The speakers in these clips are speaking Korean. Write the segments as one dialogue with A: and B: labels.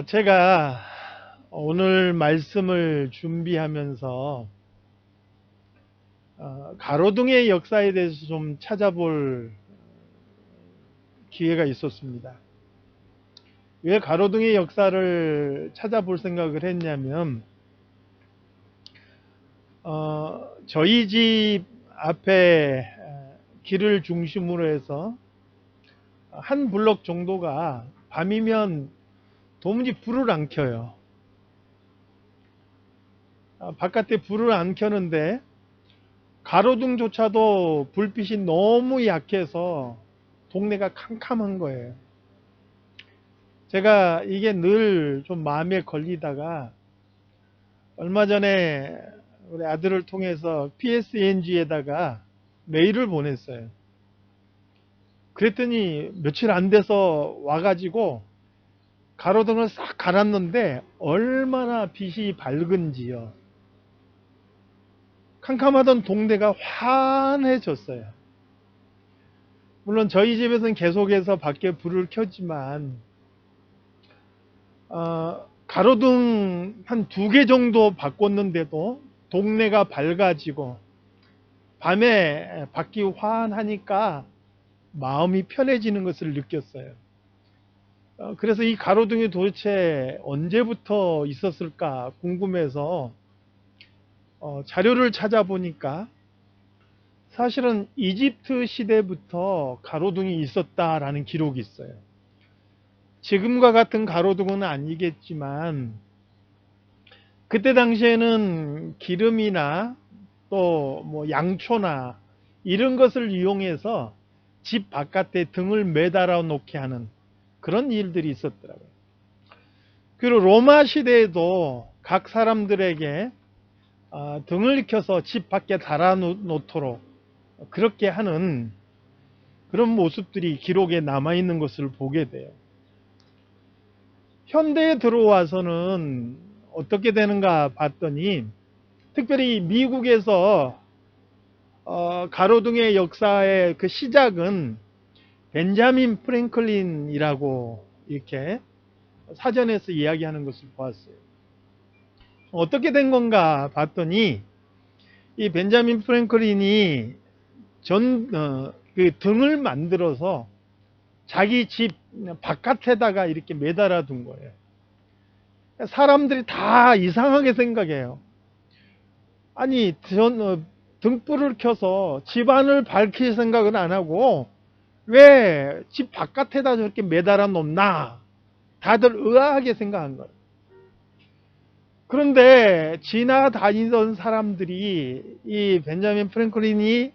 A: 제가 오늘 말씀을 준비하면서 가로등의 역사에 대해서 좀 찾아볼 기회가 있었습니다. 왜 가로등의 역사를 찾아볼 생각을 했냐면 저희 집 앞에 길을 중심으로 해서 한 블럭 정도가 밤이면 도무지 불을 안 켜요. 바깥에 불을 안 켜는데 가로등조차도 불빛이 너무 약해서 동네가 캄캄한 거예요. 제가 이게 늘 좀 마음에 걸리다가 얼마 전에 우리 아들을 통해서 PSNG에다가 메일을 보냈어요. 그랬더니 며칠 안 돼서 와가지고 가로등을 싹 갈았는데 얼마나 빛이 밝은지요. 캄캄하던 동네가 환해졌어요. 물론 저희 집에서는 계속해서 밖에 불을 켰지만 가로등 한 2개 정도 바꿨는데도 동네가 밝아지고 밤에 밖이 환하니까 마음이 편해지는 것을 느꼈어요. 그래서 이 가로등이 도대체 언제부터 있었을까 궁금해서 자료를 찾아보니까 사실은 이집트 시대부터 가로등이 있었다라는 기록이 있어요. 지금과 같은 가로등은 아니겠지만 그때 당시에는 기름이나 또 뭐 양초나 이런 것을 이용해서 집 바깥에 등을 매달아 놓게 하는 그런 일들이 있었더라고요. 그리고 로마 시대에도 각 사람들에게 등을 켜서 집 밖에 달아 놓도록 그렇게 하는 그런 모습들이 기록에 남아 있는 것을 보게 돼요. 현대에 들어와서는 어떻게 되는가 봤더니 특별히 미국에서 가로등의 역사의 그 시작은 벤자민 프랭클린이라고 이렇게 사전에서 이야기하는 것을 보았어요. 어떻게 된 건가 봤더니 이 벤자민 프랭클린이 그 등을 만들어서 자기 집 바깥에다가 이렇게 매달아 둔 거예요. 사람들이 다 이상하게 생각해요. 아니, 등불을 켜서 집안을 밝힐 생각은 안 하고 왜 집 바깥에다 저렇게 매달아 놓나? 다들 의아하게 생각한 거예요. 그런데 지나다니던 사람들이 이 벤자민 프랭클린이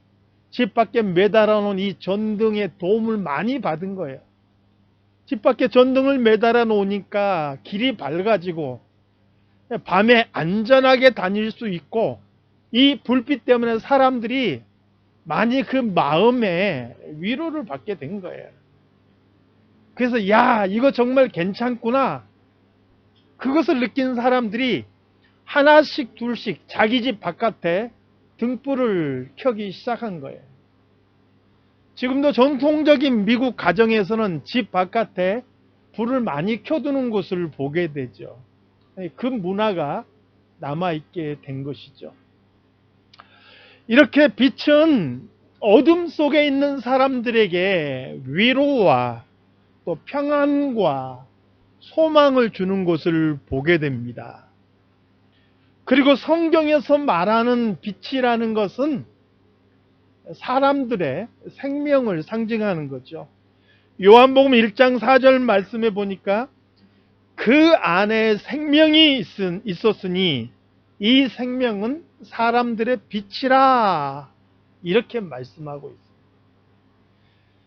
A: 집 밖에 매달아 놓은 이 전등의 도움을 많이 받은 거예요. 집 밖에 전등을 매달아 놓으니까 길이 밝아지고 밤에 안전하게 다닐 수 있고 이 불빛 때문에 사람들이 많이 그 마음에 위로를 받게 된 거예요. 그래서 야, 이거 정말 괜찮구나. 그것을 느낀 사람들이 하나씩 둘씩 자기 집 바깥에 등불을 켜기 시작한 거예요. 지금도 전통적인 미국 가정에서는 집 바깥에 불을 많이 켜두는 것을 보게 되죠. 그 문화가 남아있게 된 것이죠. 이렇게 빛은 어둠 속에 있는 사람들에게 위로와 또 평안과 소망을 주는 것을 보게 됩니다. 그리고 성경에서 말하는 빛이라는 것은 사람들의 생명을 상징하는 거죠. 요한복음 1장 4절 말씀에 보니까 그 안에 생명이 있었으니 이 생명은 사람들의 빛이라 이렇게 말씀하고 있습니다.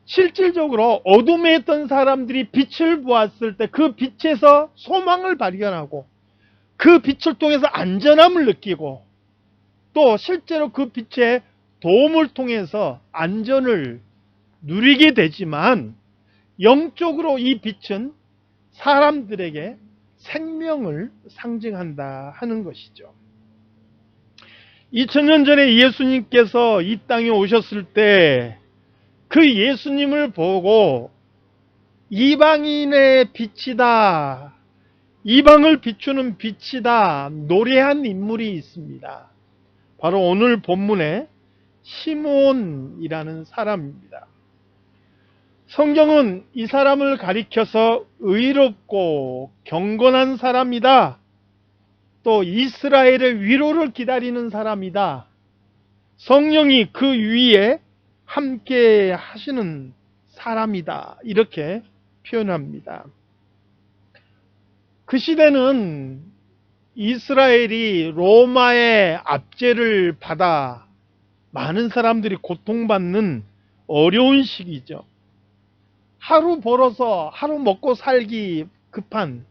A: 실질적으로 어둠에 있던 사람들이 빛을 보았을 때 그 빛에서 소망을 발견하고 그 빛을 통해서 안전함을 느끼고 또 실제로 그 빛의 도움을 통해서 안전을 누리게 되지만 영적으로 이 빛은 사람들에게 생명을 상징한다 하는 것이죠. 2000년 전에 예수님께서 이 땅에 오셨을 때 그 예수님을 보고 이방인의 빛이다 이방을 비추는 빛이다 노래한 인물이 있습니다. 바로 오늘 본문의 시므온이라는 사람입니다. 성경은 이 사람을 가리켜서 의롭고 경건한 사람이다. 또 이스라엘의 위로를 기다리는 사람이다. 성령이 그 위에 함께 하시는 사람이다. 이렇게 표현합니다. 그 시대는 이스라엘이 로마의 압제를 받아 많은 사람들이 고통받는 어려운 시기죠. 하루 벌어서 하루 먹고 살기 급한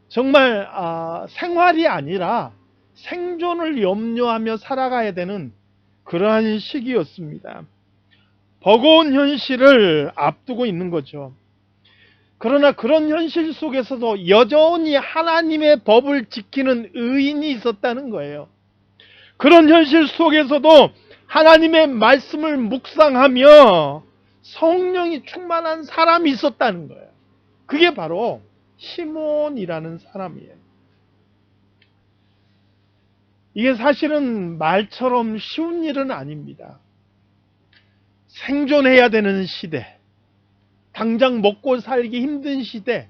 A: 정말 생활이 아니라 생존을 염려하며 살아가야 되는 그러한 시기였습니다. 버거운 현실을 앞두고 있는 거죠. 그러나 그런 현실 속에서도 여전히 하나님의 법을 지키는 의인이 있었다는 거예요. 그런 현실 속에서도 하나님의 말씀을 묵상하며 성령이 충만한 사람이 있었다는 거예요. 그게 바로 시므온이라는 사람이에요. 이게 사실은 말처럼 쉬운 일은 아닙니다. 생존해야 되는 시대, 당장 먹고 살기 힘든 시대,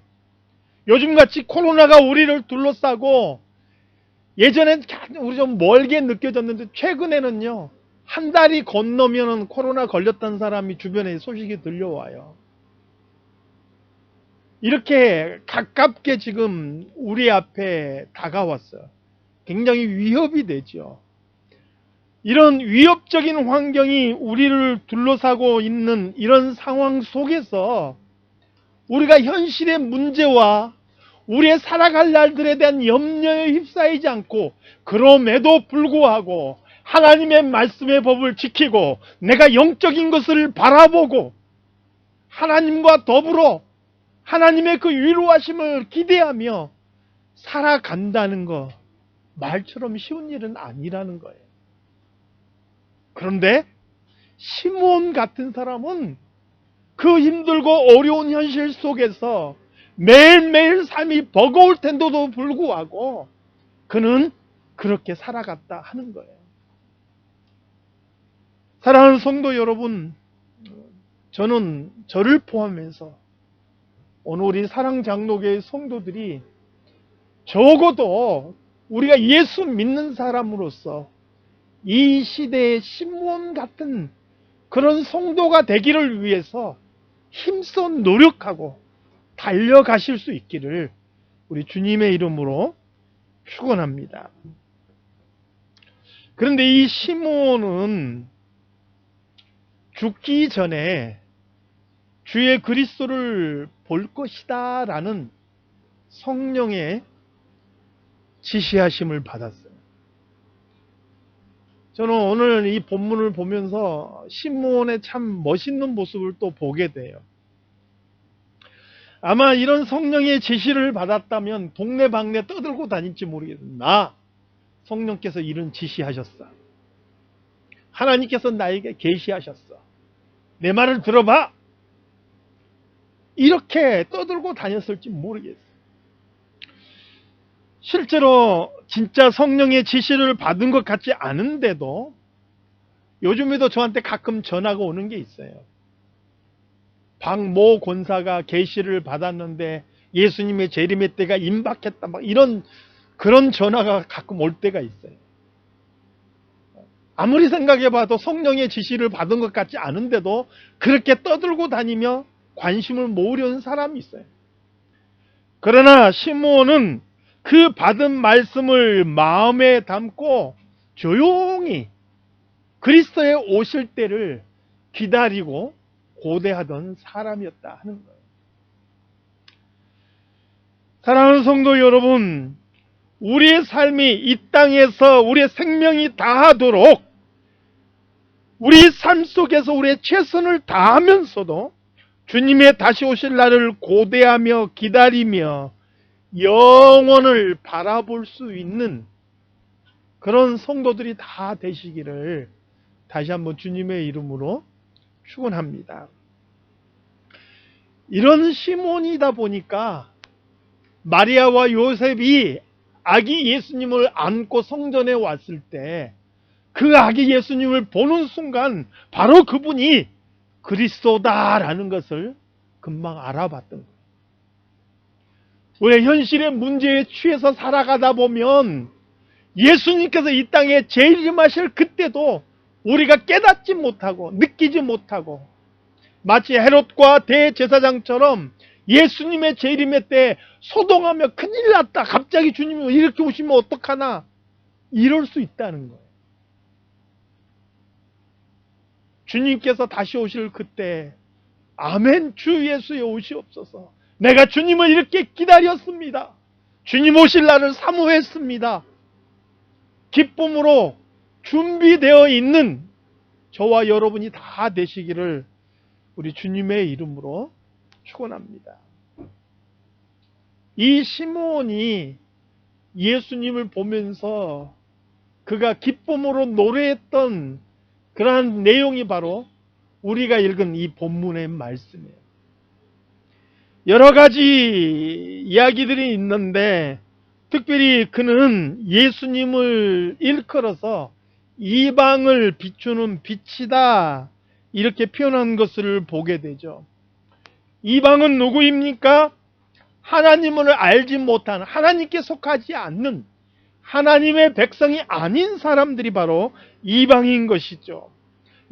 A: 요즘같이 코로나가 우리를 둘러싸고 예전엔 우리 좀 멀게 느껴졌는데 최근에는요, 한 달이 건너면 코로나 걸렸던 사람이 주변에 소식이 들려와요. 이렇게 가깝게 지금 우리 앞에 다가왔어요. 굉장히 위협이 되죠. 이런 위협적인 환경이 우리를 둘러싸고 있는 이런 상황 속에서 우리가 현실의 문제와 우리의 살아갈 날들에 대한 염려에 휩싸이지 않고 그럼에도 불구하고 하나님의 말씀의 법을 지키고 내가 영적인 것을 바라보고 하나님과 더불어 하나님의 그 위로하심을 기대하며 살아간다는 거 말처럼 쉬운 일은 아니라는 거예요. 그런데 시므온 같은 사람은 그 힘들고 어려운 현실 속에서 매일매일 삶이 버거울 텐데도 불구하고 그는 그렇게 살아갔다 하는 거예요. 사랑하는 성도 여러분, 저는 저를 포함해서 오늘 우리 사랑장로교의 성도들이 적어도 우리가 예수 믿는 사람으로서 이 시대의 시므온 같은 그런 성도가 되기를 위해서 힘써 노력하고 달려가실 수 있기를 우리 주님의 이름으로 축원합니다. 그런데 이 시므온은 죽기 전에 주의 그리스도를 볼 것이다 라는 성령의 지시하심을 받았어요. 저는 오늘 이 본문을 보면서 시므온의 참 멋있는 모습을 또 보게 돼요. 아마 이런 성령의 지시를 받았다면 동네방네 떠들고 다닐지 모르겠으나 성령께서 이런 지시하셨어. 하나님께서 나에게 계시하셨어. 내 말을 들어봐. 이렇게 떠들고 다녔을지 모르겠어요. 실제로 진짜 성령의 지시를 받은 것 같지 않은데도 요즘에도 저한테 가끔 전화가 오는 게 있어요. 박모 권사가 계시를 받았는데 예수님의 재림의 때가 임박했다. 막 이런 그런 전화가 가끔 올 때가 있어요. 아무리 생각해봐도 성령의 지시를 받은 것 같지 않은데도 그렇게 떠들고 다니며 관심을 모으려는 사람이 있어요. 그러나 시므온은 그 받은 말씀을 마음에 담고 조용히 그리스도의 오실 때를 기다리고 고대하던 사람이었다 하는 거예요. 사랑하는 성도 여러분, 우리의 삶이 이 땅에서 우리의 생명이 다하도록 우리 삶 속에서 우리의 최선을 다하면서도 주님의 다시 오실 날을 고대하며 기다리며 영원을 바라볼 수 있는 그런 성도들이 다 되시기를 다시 한번 주님의 이름으로 축원합니다. 이런 시몬이다 보니까 마리아와 요셉이 아기 예수님을 안고 성전에 왔을 때 그 아기 예수님을 보는 순간 바로 그분이 그리스도다라는 것을 금방 알아봤던 거예요. 왜 현실의 문제에 취해서 살아가다 보면 예수님께서 이 땅에 재림하실 그때도 우리가 깨닫지 못하고 느끼지 못하고, 마치 헤롯과 대제사장처럼 예수님의 재림의 때 소동하며 큰일 났다, 갑자기 주님이 이렇게 오시면 어떡하나, 이럴 수 있다는 거예요. 주님께서 다시 오실 그때 아멘 주 예수여 오시옵소서, 내가 주님을 이렇게 기다렸습니다, 주님 오실 날을 사모했습니다, 기쁨으로 준비되어 있는 저와 여러분이 다 되시기를 우리 주님의 이름으로 축원합니다. 이 시므온이 예수님을 보면서 그가 기쁨으로 노래했던 그러한 내용이 바로 우리가 읽은 이 본문의 말씀이에요. 여러 가지 이야기들이 있는데 특별히 그는 예수님을 일컬어서 이방을 비추는 빛이다, 이렇게 표현한 것을 보게 되죠. 이방은 누구입니까? 하나님을 알지 못한, 하나님께 속하지 않는 하나님의 백성이 아닌 사람들이 바로 이방인 것이죠.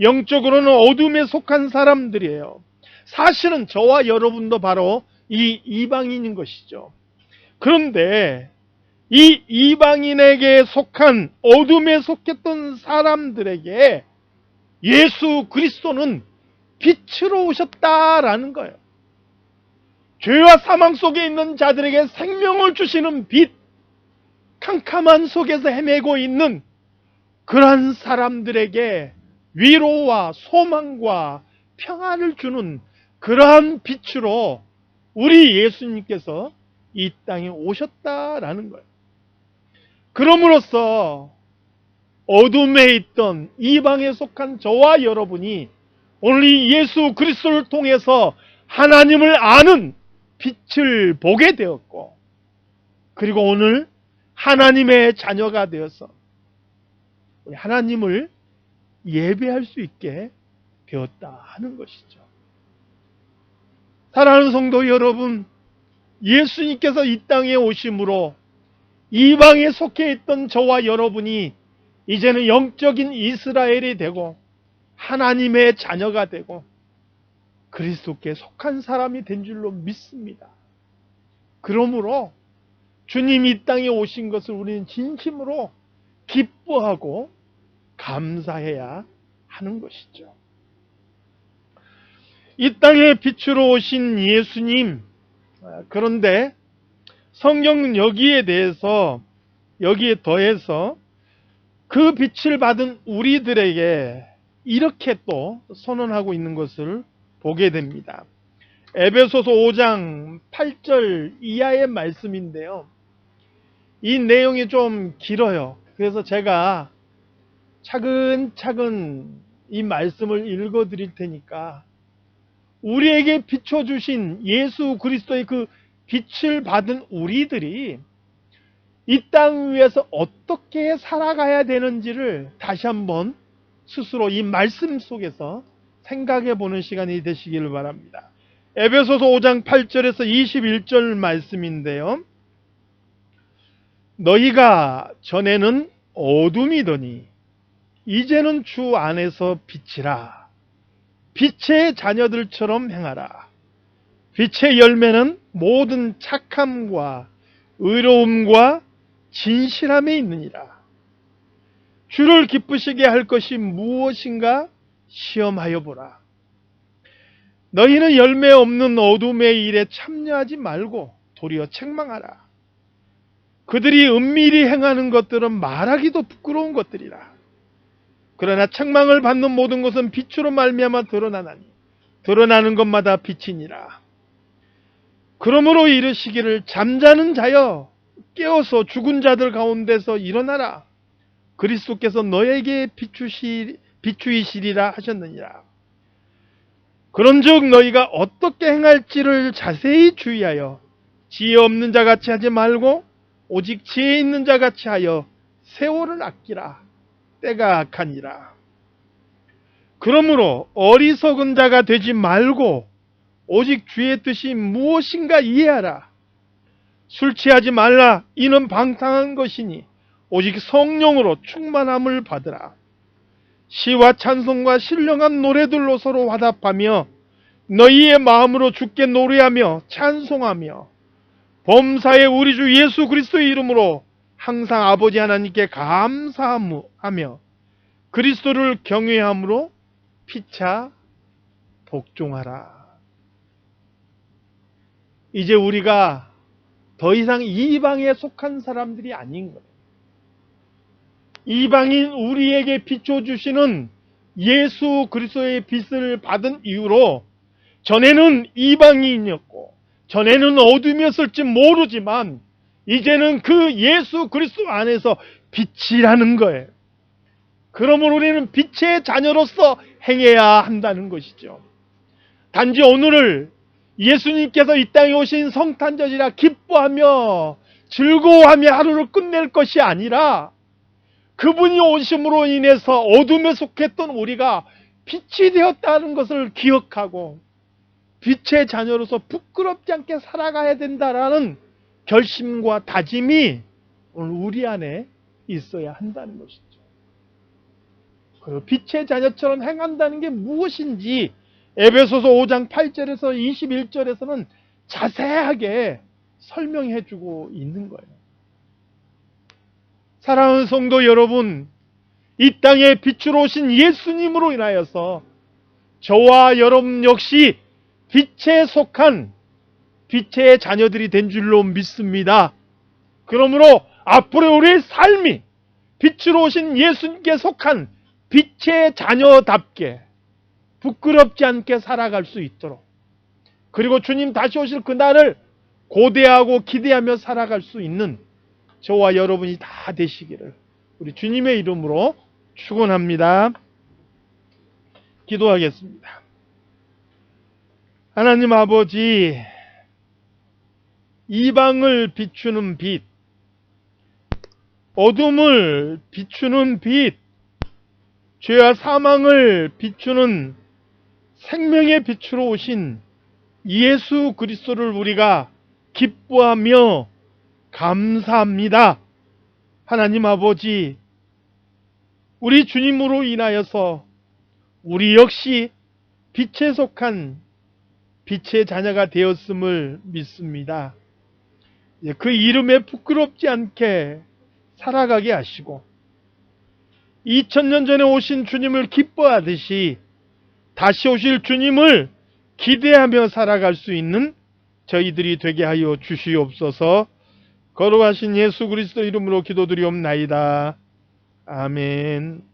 A: 영적으로는 어둠에 속한 사람들이에요. 사실은 저와 여러분도 바로 이 이방인인 것이죠. 그런데 이 이방인에게 속한, 어둠에 속했던 사람들에게 예수 그리스도는 빛으로 오셨다라는 거예요. 죄와 사망 속에 있는 자들에게 생명을 주시는 빛, 캄캄한 속에서 헤매고 있는 그러한 사람들에게 위로와 소망과 평안을 주는 그러한 빛으로 우리 예수님께서 이 땅에 오셨다라는 거예요. 그럼으로써 어둠에 있던 이방에 속한 저와 여러분이 오늘 이 예수 그리스도를 통해서 하나님을 아는 빛을 보게 되었고, 그리고 오늘 하나님의 자녀가 되어서 하나님을 예배할 수 있게 되었다 하는 것이죠. 사랑하는 성도 여러분, 예수님께서 이 땅에 오심으로 이방에 속해 있던 저와 여러분이 이제는 영적인 이스라엘이 되고 하나님의 자녀가 되고 그리스도께 속한 사람이 된 줄로 믿습니다. 그러므로 주님이 이 땅에 오신 것을 우리는 진심으로 기뻐하고 감사해야 하는 것이죠. 이 땅에 빛으로 오신 예수님, 그런데 성경은 여기에 더해서 그 빛을 받은 우리들에게 이렇게 또 선언하고 있는 것을 보게 됩니다. 에베소서 5장 8절 이하의 말씀인데요. 이 내용이 좀 길어요. 그래서 제가 차근차근 이 말씀을 읽어 드릴 테니까 우리에게 비춰주신 예수 그리스도의 그 빛을 받은 우리들이 이 땅 위에서 어떻게 살아가야 되는지를 다시 한번 스스로 이 말씀 속에서 생각해 보는 시간이 되시기를 바랍니다. 에베소서 5장 8절에서 21절 말씀인데요. 너희가 전에는 어둠이더니 이제는 주 안에서 빛이라. 빛의 자녀들처럼 행하라. 빛의 열매는 모든 착함과 의로움과 진실함에 있느니라. 주를 기쁘시게 할 것이 무엇인가 시험하여 보라. 너희는 열매 없는 어둠의 일에 참여하지 말고 도리어 책망하라. 그들이 은밀히 행하는 것들은 말하기도 부끄러운 것들이라. 그러나 책망을 받는 모든 것은 빛으로 말미암아 드러나나니 드러나는 것마다 빛이니라. 그러므로 이르시기를 잠자는 자여 깨어서 죽은 자들 가운데서 일어나라. 그리스도께서 너에게 비추이시리라 하셨느니라. 그런즉 너희가 어떻게 행할지를 자세히 주의하여 지혜 없는 자 같이 하지 말고 오직 지혜 있는 자 같이 하여 세월을 아끼라. 때가 악하니라. 그러므로 어리석은 자가 되지 말고 오직 주의 뜻이 무엇인가 이해하라. 술 취하지 말라. 이는 방탕한 것이니 오직 성령으로 충만함을 받으라. 시와 찬송과 신령한 노래들로 서로 화답하며 너희의 마음으로 주께 노래하며 찬송하며 범사의 우리 주 예수 그리스도의 이름으로 항상 아버지 하나님께 감사하며 그리스도를 경외함으로 피차 복종하라. 이제 우리가 더 이상 이방에 속한 사람들이 아닌 거예요. 이방인 우리에게 비춰주시는 예수 그리스도의 빛을 받은 이후로 전에는 이방인이었고 전에는 어둠이었을지 모르지만 이제는 그 예수 그리스도 안에서 빛이라는 거예요. 그러므로 우리는 빛의 자녀로서 행해야 한다는 것이죠. 단지 오늘을 예수님께서 이 땅에 오신 성탄절이라 기뻐하며 즐거워하며 하루를 끝낼 것이 아니라 그분이 오심으로 인해서 어둠에 속했던 우리가 빛이 되었다는 것을 기억하고 빛의 자녀로서 부끄럽지 않게 살아가야 된다라는 결심과 다짐이 오늘 우리 안에 있어야 한다는 것이죠. 그리고 빛의 자녀처럼 행한다는 게 무엇인지 에베소서 5장 8절에서 21절에서는 자세하게 설명해 주고 있는 거예요. 사랑하는 성도 여러분, 이 땅에 빛으로 오신 예수님으로 인하여서 저와 여러분 역시 빛에 속한 빛의 자녀들이 된 줄로 믿습니다. 그러므로 앞으로 우리의 삶이 빛으로 오신 예수님께 속한 빛의 자녀답게 부끄럽지 않게 살아갈 수 있도록, 그리고 주님 다시 오실 그날을 고대하고 기대하며 살아갈 수 있는 저와 여러분이 다 되시기를 우리 주님의 이름으로 축원합니다. 기도하겠습니다. 하나님 아버지, 이방을 비추는 빛, 어둠을 비추는 빛, 죄와 사망을 비추는 생명의 빛으로 오신 예수 그리스도를 우리가 기뻐하며 감사합니다. 하나님 아버지, 우리 주님으로 인하여서 우리 역시 빛에 속한 빛의 자녀가 되었음을 믿습니다. 그 이름에 부끄럽지 않게 살아가게 하시고 2000년 전에 오신 주님을 기뻐하듯이 다시 오실 주님을 기대하며 살아갈 수 있는 저희들이 되게 하여 주시옵소서. 거룩하신 예수 그리스도 이름으로 기도드리옵나이다. 아멘.